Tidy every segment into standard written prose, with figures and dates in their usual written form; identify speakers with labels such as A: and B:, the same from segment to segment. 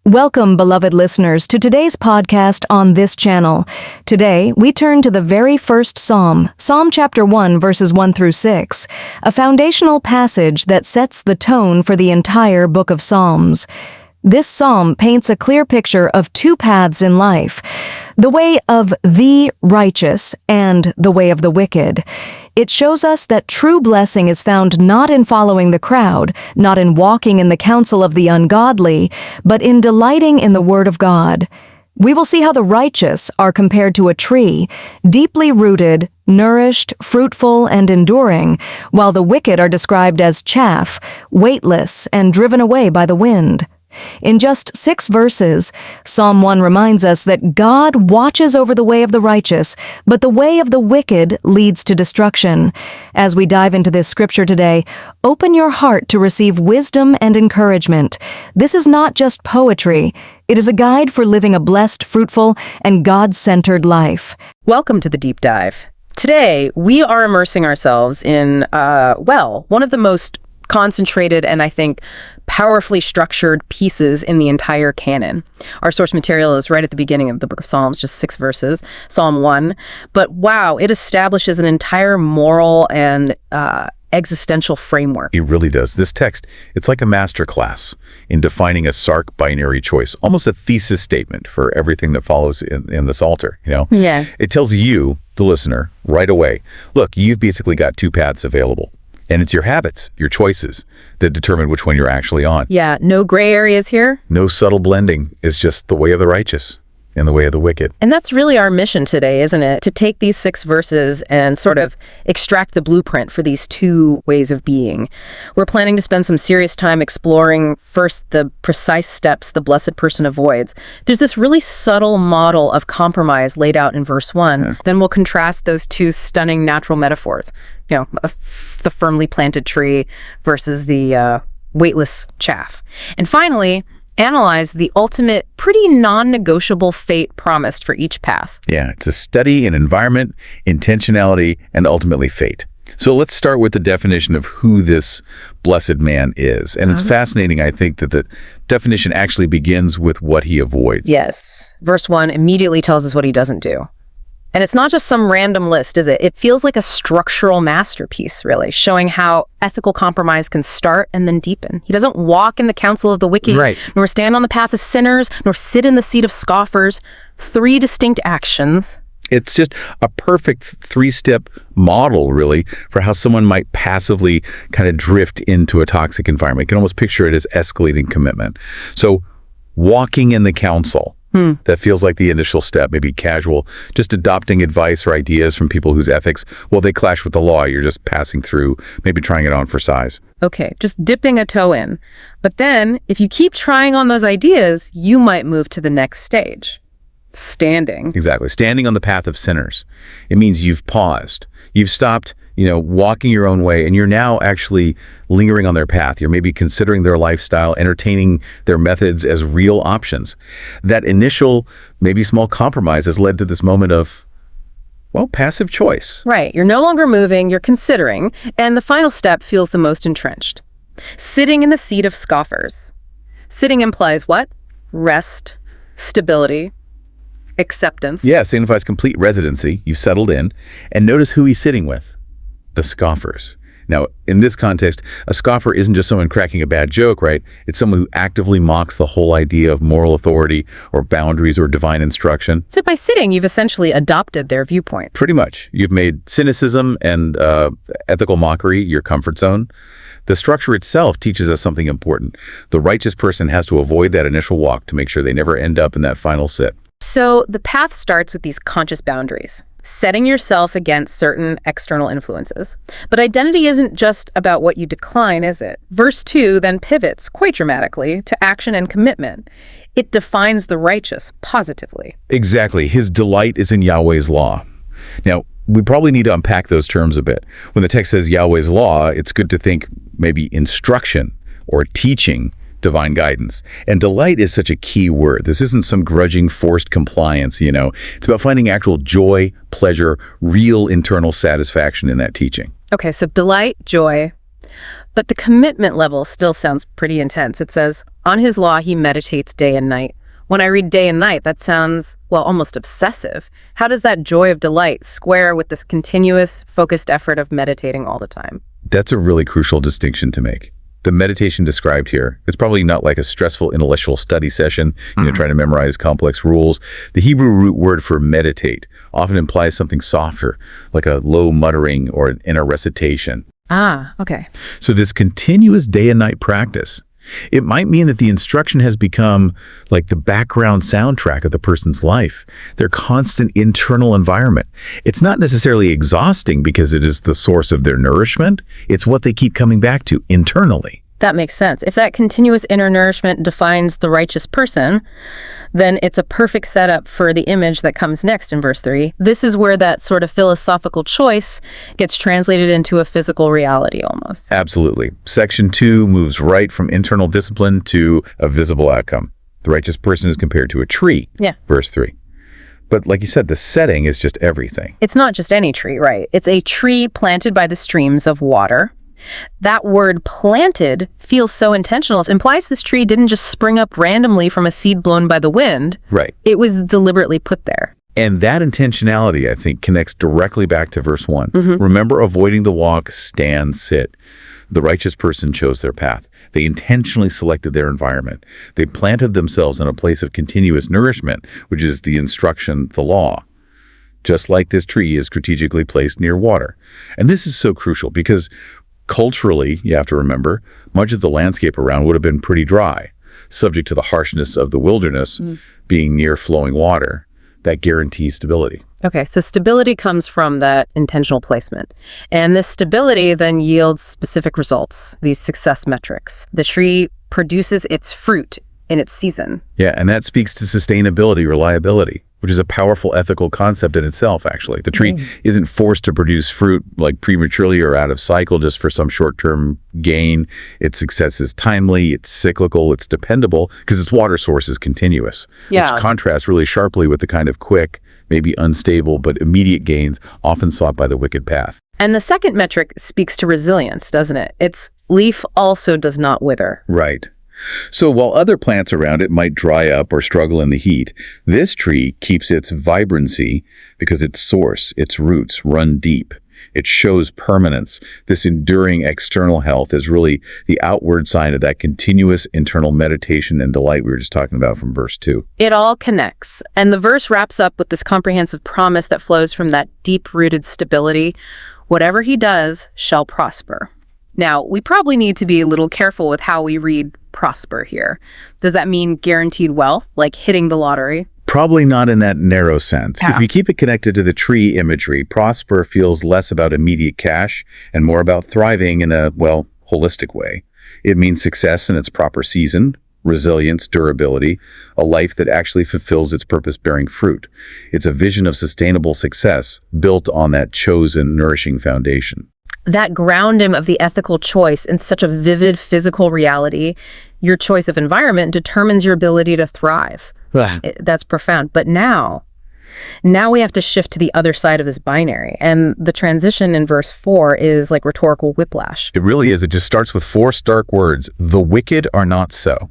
A: Welcome, beloved listeners, to today's podcast on this channel. Today, we turn to the very first Psalm, Psalm chapter 1, verses 1 through 6, a foundational passage that sets the tone for the entire book of Psalms. This psalm paints a clear picture of two paths in life, the way of the righteous and the way of the wicked. It shows us that true blessing is found not in following the crowd, not in walking in the counsel of the ungodly, but in delighting in the Word of God. We will see how the righteous are compared to a tree, deeply rooted, nourished, fruitful, and enduring, while the wicked are described as chaff, weightless, and driven away by the wind. In just 6 verses, Psalm 1 reminds us that God watches over the way of the righteous, but the way of the wicked leads to destruction. As we dive into this scripture today, open your heart to receive wisdom and encouragement. This is not just poetry. It is a guide for living a blessed, fruitful, and God-centered life.
B: Welcome to the Deep Dive. Today, we are immersing ourselves in, one of the most concentrated and I think powerfully structured pieces in the entire canon. Our source material is right at the beginning of the book of Psalms, just 6 verses, Psalm 1. But wow, it establishes an entire moral and existential framework.
C: It really does. This text, it's like a master class in defining a Sark binary choice, almost a thesis statement for everything that follows in this altar, you know?
B: Yeah.
C: It tells you, the listener, right away, look, you've basically got 2 paths available. And it's your habits, your choices, that determine which one you're actually on.
B: Yeah, no gray areas here.
C: No subtle blending. It's just the way of the righteous and the way of the wicked.
B: And that's really our mission today, isn't it? To take these 6 verses and sort of extract the blueprint for these 2 ways of being. We're planning to spend some serious time exploring first the precise steps the blessed person avoids. There's this really subtle model of compromise laid out in verse 1. Yeah. Then we'll contrast those 2 stunning natural metaphors. You know, the firmly planted tree versus the weightless chaff. And finally, analyze the ultimate, pretty non-negotiable fate promised for each path.
C: Yeah, it's a study in environment, intentionality, and ultimately fate. So let's start with the definition of who this blessed man is. And it's fascinating, I think, that the definition actually begins with what he avoids.
B: Yes. Verse 1 immediately tells us what he doesn't do. And it's not just some random list, is it? It feels like a structural masterpiece, really, showing how ethical compromise can start and then deepen. He doesn't walk in the counsel of the wicked,
C: right,
B: nor stand on the path of sinners, nor sit in the seat of scoffers. 3 distinct actions.
C: It's just a perfect 3-step model, really, for how someone might passively kind of drift into a toxic environment. You can almost picture it as escalating commitment. So walking in the counsel. That feels like the initial step, maybe casual, just adopting advice or ideas from people whose ethics, well, they clash with the law. You're just passing through, maybe trying it on for size.
B: Okay, just dipping a toe in. But then, if you keep trying on those ideas, you might move to the next stage. Standing.
C: Exactly. Standing on the path of sinners. It means you've paused. You've stopped, walking your own way, and you're now actually lingering on their path. You're maybe considering their lifestyle, entertaining their methods as real options. That initial, maybe small compromise has led to this moment of, passive choice.
B: Right. You're no longer moving, you're considering, and the final step feels the most entrenched. Sitting in the seat of scoffers. Sitting implies what? Rest, stability, acceptance.
C: Yeah, signifies complete residency. You've settled in. And notice who he's sitting with. The scoffers. Now, in this context, a scoffer isn't just someone cracking a bad joke, right? It's someone who actively mocks the whole idea of moral authority or boundaries or divine instruction.
B: So by sitting, you've essentially adopted their viewpoint.
C: Pretty much. You've made cynicism and ethical mockery your comfort zone. The structure itself teaches us something important. The righteous person has to avoid that initial walk to make sure they never end up in that final sit.
B: So the path starts with these conscious boundaries, setting yourself against certain external influences. But identity isn't just about what you decline, is it? Verse 2 then pivots quite dramatically to action and commitment. It defines the righteous positively.
C: Exactly. His delight is in Yahweh's law. Now, we probably need to unpack those terms a bit. When the text says Yahweh's law, it's good to think maybe instruction or teaching, divine guidance. And delight is such a key word. This isn't some grudging, forced compliance, It's about finding actual joy, pleasure, real internal satisfaction in that teaching.
B: Okay, so delight, joy. But the commitment level still sounds pretty intense. It says, on his law, he meditates day and night. When I read day and night, that sounds, well, almost obsessive. How does that joy of delight square with this continuous, focused effort of meditating all the time?
C: That's a really crucial distinction to make. The meditation described here, it's probably not like a stressful intellectual study session, trying to memorize complex rules. The Hebrew root word for meditate often implies something softer, like a low muttering or an inner recitation.
B: Ah, okay.
C: So this continuous day and night practice, it might mean that the instruction has become like the background soundtrack of the person's life, their constant internal environment. It's not necessarily exhausting because it is the source of their nourishment. It's what they keep coming back to internally.
B: That makes sense. If that continuous inner nourishment defines the righteous person, then it's a perfect setup for the image that comes next in verse 3. This is where that sort of philosophical choice gets translated into a physical reality almost.
C: Absolutely. Section 2 moves right from internal discipline to a visible outcome. The righteous person is compared to a tree, verse 3. But like you said, the setting is just everything.
B: It's not just any tree, right? It's a tree planted by the streams of water. That word planted feels so intentional. It implies this tree didn't just spring up randomly from a seed blown by the wind.
C: Right.
B: It was deliberately put there.
C: And that intentionality, I think, connects directly back to verse 1. Remember, avoiding the walk, stand, sit. The righteous person chose their path. They intentionally selected their environment. They planted themselves in a place of continuous nourishment, which is the instruction, the law. Just like this tree is strategically placed near water. And this is so crucial because culturally, you have to remember, much of the landscape around would have been pretty dry, subject to the harshness of the wilderness being near flowing water. That guarantees stability.
B: Okay, so stability comes from that intentional placement. And this stability then yields specific results, these success metrics. The tree produces its fruit in its season.
C: Yeah, and that speaks to sustainability, reliability, which is a powerful ethical concept in itself, actually. The tree isn't forced to produce fruit like prematurely or out of cycle just for some short-term gain. Its success is timely, it's cyclical, it's dependable, because its water source is continuous, which contrasts really sharply with the kind of quick, maybe unstable, but immediate gains often sought by the wicked path.
B: And the second metric speaks to resilience, doesn't it? Its leaf also does not wither.
C: Right. So while other plants around it might dry up or struggle in the heat, this tree keeps its vibrancy because its source, its roots, run deep. It shows permanence. This enduring external health is really the outward sign of that continuous internal meditation and delight we were just talking about from verse 2.
B: It all connects. And the verse wraps up with this comprehensive promise that flows from that deep-rooted stability. Whatever he does shall prosper. Now, we probably need to be a little careful with how we read prosper here. Does that mean guaranteed wealth, like hitting the lottery?
C: Probably not in that narrow sense. If you keep it connected to the tree imagery, prosper feels less about immediate cash and more about thriving in a, well, holistic way. It means success in its proper season, resilience, durability, a life that actually fulfills its purpose bearing fruit. It's a vision of sustainable success built on that chosen, nourishing foundation.
B: That grounding of the ethical choice in such a vivid physical reality, your choice of environment determines your ability to thrive. That's profound. But now we have to shift to the other side of this binary. And the transition in verse 4 is like rhetorical whiplash.
C: It really is. It just starts with 4 stark words. The wicked are not so.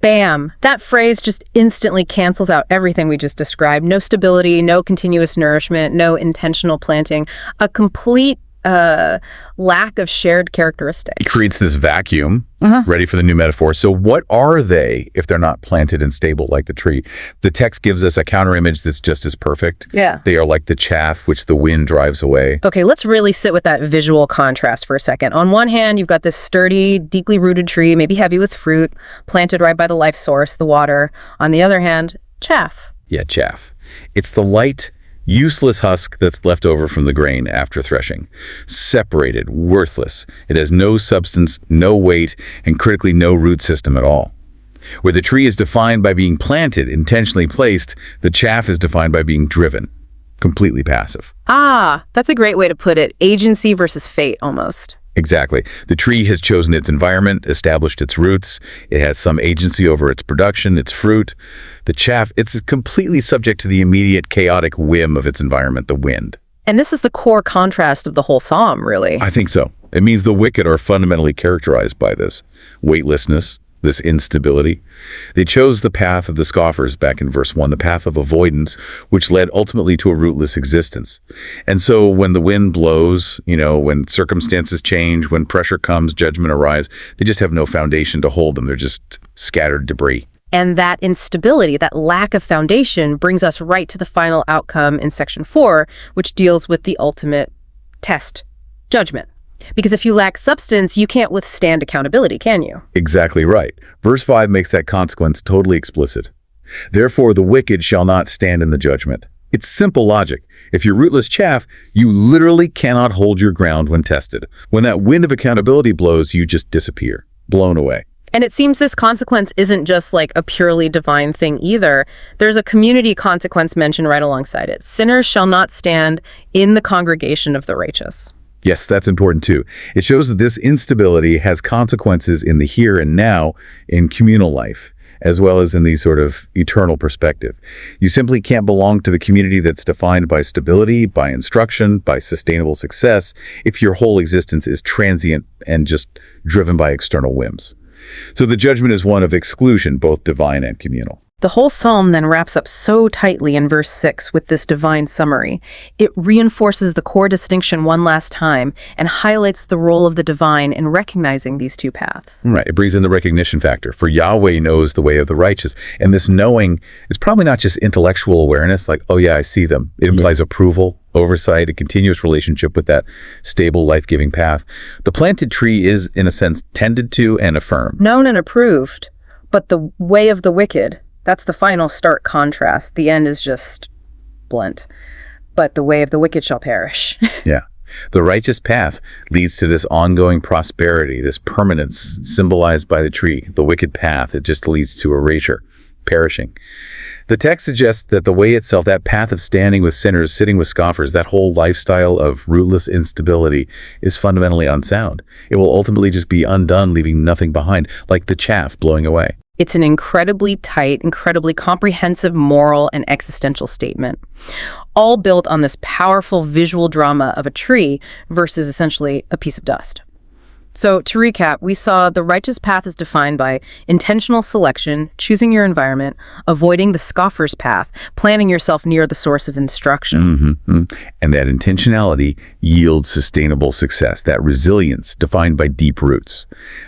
B: Bam! That phrase just instantly cancels out everything we just described. No stability, no continuous nourishment, no intentional planting. A complete lack of shared characteristics.
C: It creates this vacuum, ready for the new metaphor. So what are they if they're not planted and stable like the tree? The text gives us a counter image that's just as perfect.
B: Yeah.
C: They are like the chaff which the wind drives away.
B: Okay, let's really sit with that visual contrast for a second. On one hand, you've got this sturdy, deeply rooted tree, maybe heavy with fruit, planted right by the life source, the water. On the other hand, chaff.
C: Yeah, chaff. It's the light, useless husk that's left over from the grain after threshing. Separated, worthless. It has no substance, no weight, and critically no root system at all. Where the tree is defined by being planted, intentionally placed, the chaff is defined by being driven. Completely passive.
B: Ah, that's a great way to put it. Agency versus fate, almost.
C: Exactly. The tree has chosen its environment, established its roots. It has some agency over its production, its fruit. The chaff, it's completely subject to the immediate chaotic whim of its environment, the wind.
B: And this is the core contrast of the whole psalm, really.
C: I think so. It means the wicked are fundamentally characterized by this weightlessness, this instability. They chose the path of the scoffers back in verse 1, the path of avoidance, which led ultimately to a rootless existence. And so when the wind blows, when circumstances change, when pressure comes, judgment arrives, they just have no foundation to hold them. They're just scattered debris.
B: And that instability, that lack of foundation, brings us right to the final outcome in section 4, which deals with the ultimate test, judgment. Because if you lack substance, you can't withstand accountability, can you?
C: Exactly right. Verse 5 makes that consequence totally explicit. Therefore, the wicked shall not stand in the judgment. It's simple logic. If you're rootless chaff, you literally cannot hold your ground when tested. When that wind of accountability blows, you just disappear, blown away.
B: And it seems this consequence isn't just like a purely divine thing either. There's a community consequence mentioned right alongside it. Sinners shall not stand in the congregation of the righteous.
C: Yes, that's important too. It shows that this instability has consequences in the here and now in communal life, as well as in the sort of eternal perspective. You simply can't belong to the community that's defined by stability, by instruction, by sustainable success, if your whole existence is transient and just driven by external whims. So the judgment is one of exclusion, both divine and communal.
B: The whole psalm then wraps up so tightly in verse 6 with this divine summary. It reinforces the core distinction one last time and highlights the role of the divine in recognizing these two paths.
C: Right. It brings in the recognition factor. For Yahweh knows the way of the righteous. And this knowing is probably not just intellectual awareness, like, oh yeah, I see them. It implies approval, oversight, a continuous relationship with that stable, life-giving path. The planted tree is, in a sense, tended to and affirmed.
B: Known and approved, but the way of the wicked, that's the final stark contrast. The end is just blunt. But the way of the wicked shall perish.
C: Yeah. The righteous path leads to this ongoing prosperity, this permanence symbolized by the tree. The wicked path, it just leads to erasure, perishing. The text suggests that the way itself, that path of standing with sinners, sitting with scoffers, that whole lifestyle of rootless instability is fundamentally unsound. It will ultimately just be undone, leaving nothing behind, like the chaff blowing away.
B: It's an incredibly tight, incredibly comprehensive moral and existential statement, all built on this powerful visual drama of a tree versus essentially a piece of dust. So to recap, we saw the righteous path is defined by intentional selection, choosing your environment, avoiding the scoffer's path, planting yourself near the source of instruction.
C: And that intentionality yields sustainable success, that resilience defined by deep roots.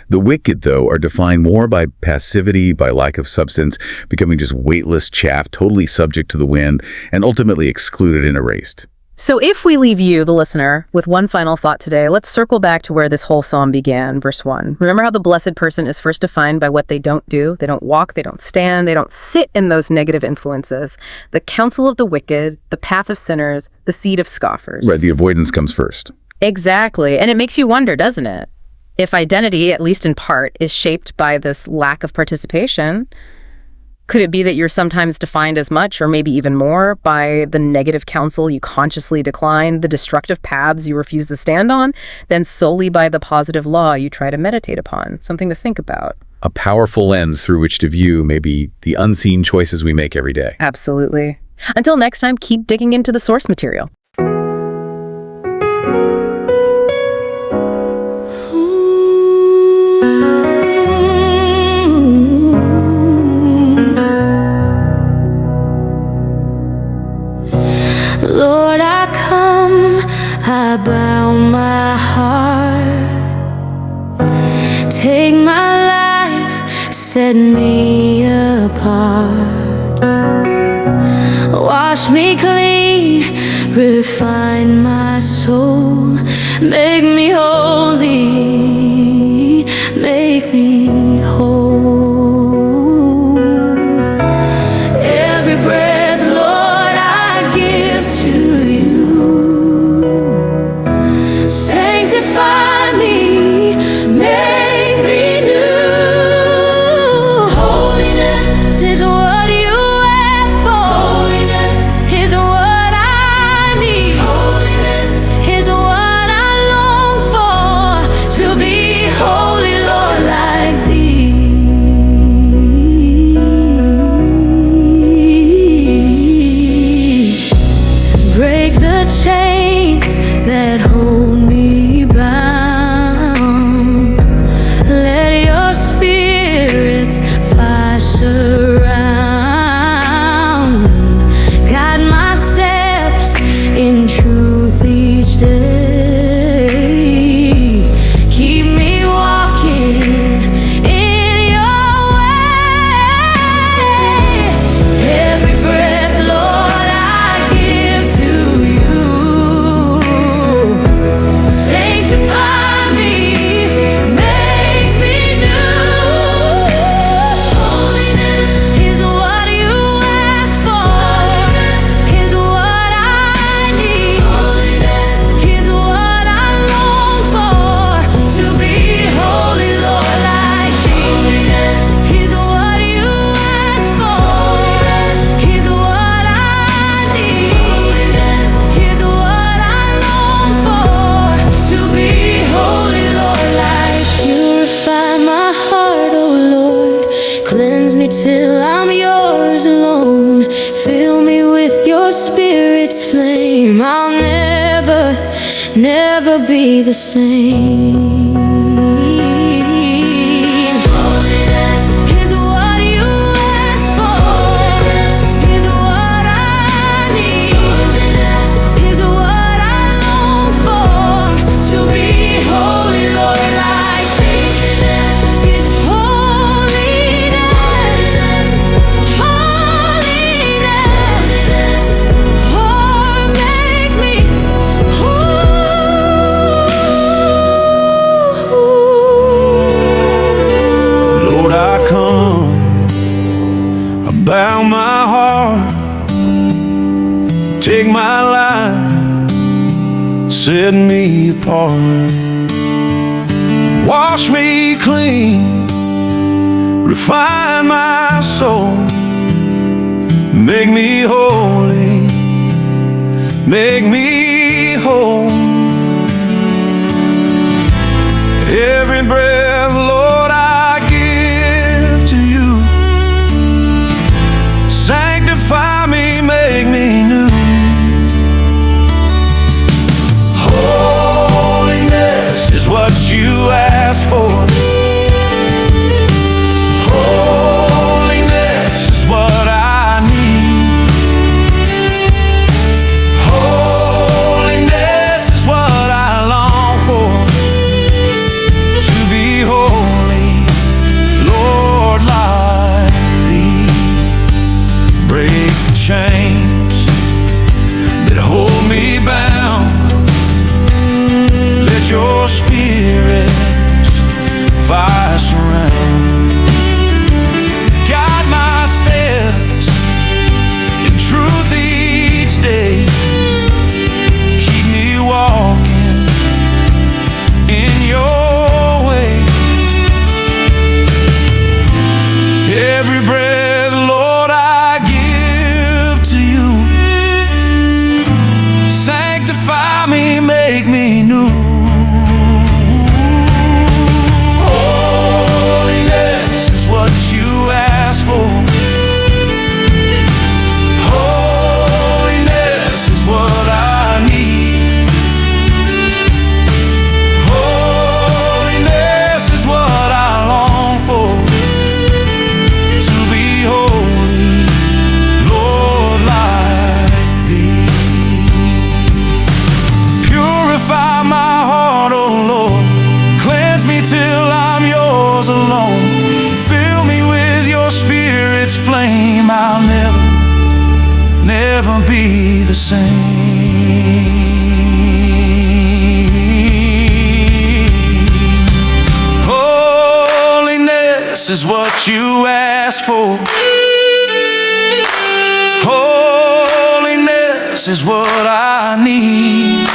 C: The wicked, though, are defined more by passivity, by lack of substance, becoming just weightless chaff, totally subject to the wind, and ultimately excluded and erased.
B: So if we leave you, the listener, with one final thought today, let's circle back to where this whole psalm began, verse 1. Remember how the blessed person is first defined by what they don't do? They don't walk, they don't stand, they don't sit in those negative influences. The counsel of the wicked, the path of sinners, the seed of scoffers.
C: Right, the avoidance comes first.
B: Exactly. And it makes you wonder, doesn't it? If identity, at least in part, is shaped by this lack of participation, could it be that you're sometimes defined as much, or maybe even more, by the negative counsel you consciously decline, the destructive paths you refuse to stand on, than solely by the positive law you try to meditate upon? Something to think about.
C: A powerful lens through which to view maybe the unseen choices we make every day.
B: Absolutely. Until next time, keep digging into the source material.
D: Lord, I come, I bow my heart. Take my life, set me apart. Wash me clean, refine my soul. Make me holy, make me whole. Every breath, Lord, I give to you. Sanctify me, make me new. Holiness is what you ask for. Holiness is what I need. Holiness is what I long for. To be holy, Lord, like thee. yours alone. Fill me with your spirit's flame. I'll never, never be the same. Is what you ask for, is what I need, is what I long for. To be holy, Lord, like thee. Is holiness, holiness. Lord, make me whole.
E: Lord, I come, I bow my heart, take my life, set me apart. Wash me clean, refine my soul, make me holy, make me whole. Every breath, Lord, I give to you. Sanctify me, make me new. Holiness is what you ask for. Holiness is what I need. Holiness is what I long for. To be holy, Lord, like thee. Break the chains that hold me bound. Let your spirit's fire surround. Guide my steps in truth each day. Keep me walking in your way. Every breath, Lord, I give to you. Sanctify me, make me new. Holiness is what you ask for. Holiness is what I need. Holiness is what I long for. To be holy, Lord, like thee. Purify my heart, oh Lord. Cleanse me till I'm yours alone. Fill me with your spirit's flame. I'll never, never be the same. Holiness is what you ask for. Holiness is what I need.